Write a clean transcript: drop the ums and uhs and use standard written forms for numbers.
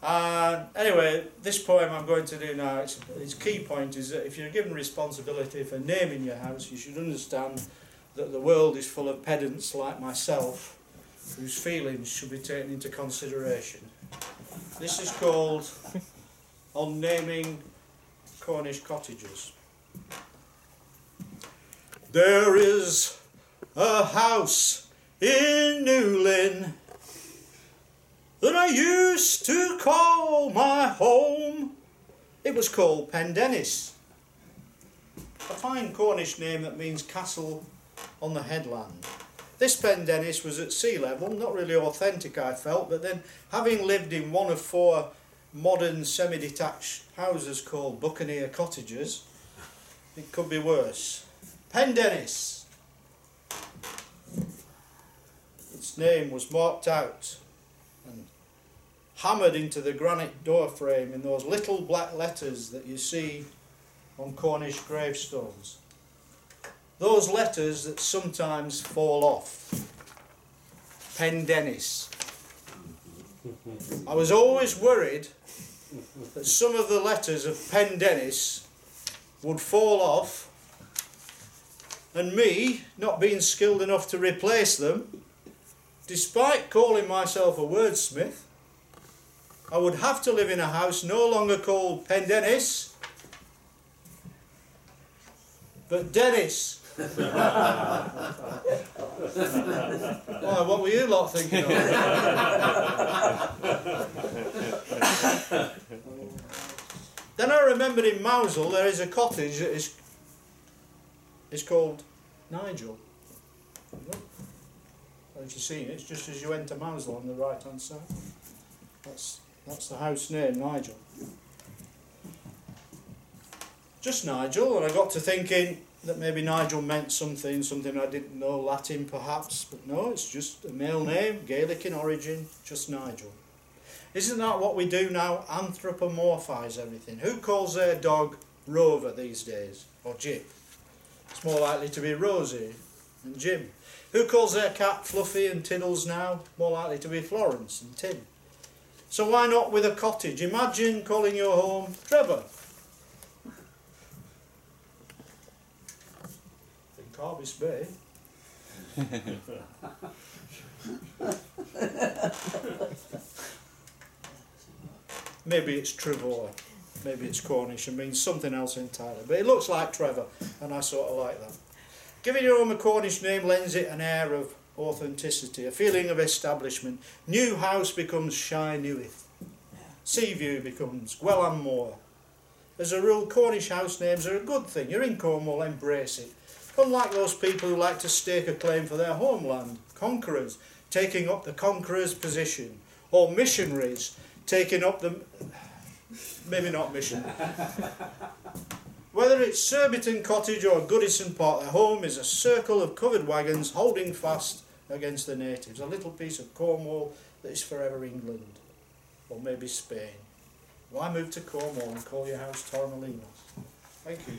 Anyway, this poem I'm going to do now, its key point is that if you're given responsibility for naming your house, you should understand that the world is full of pedants like myself, whose feelings should be taken into consideration. This is called On Naming Cornish Cottages. There is a house in Newlyn that I used to call my home. It was called Pendennis, a fine Cornish name that means castle on the headland. This Pendennis was at sea level, not really authentic I felt, but then having lived in one of 4 modern semi-detached houses called Buccaneer Cottages, it could be worse. Pendennis. Its name was marked out and hammered into the granite door frame in those little black letters that you see on Cornish gravestones. Those letters that sometimes fall off. Pendennis. I was always worried that some of the letters of Pendennis would fall off, and me, not being skilled enough to replace them, despite calling myself a wordsmith, I would have to live in a house no longer called Pendennis, but Dennis. Why, what were you lot thinking of? Then I remembered in Mousel there is a cottage that is called Nigel. If you've seen it, it's just as you enter Mousel on the right hand side. That's the house name, Nigel. Just Nigel, and I got to thinking that maybe Nigel meant something I didn't know, Latin perhaps, but no, it's just a male name, Gaelic in origin, just Nigel. Isn't that what we do now? Anthropomorphise everything. Who calls their dog Rover these days, or Jip? It's more likely to be Rosie and Jim. Who calls their cat Fluffy and Tiddles now? More likely to be Florence and Tim. So why not with a cottage? Imagine calling your home Trevor. In Carbis Bay. Maybe it's Trevor, maybe it's Cornish and means something else entirely. But it looks like Trevor, and I sort of like that. Giving your home a Cornish name lends it an air of authenticity, a feeling of establishment. New house becomes Shy Newith. Seaview becomes Gwellan Moor. As a rule, Cornish house names are a good thing. You're in Cornwall, embrace it. Unlike those people who like to stake a claim for their homeland, conquerors taking up the conqueror's position, or missionaries taking up the... maybe not mission. Whether it's Surbiton Cottage or Goodison Park, their home is a circle of covered wagons holding fast against the natives, a little piece of Cornwall that is forever England, or maybe Spain. Why move to Cornwall and call your house Torremolinos? Thank you.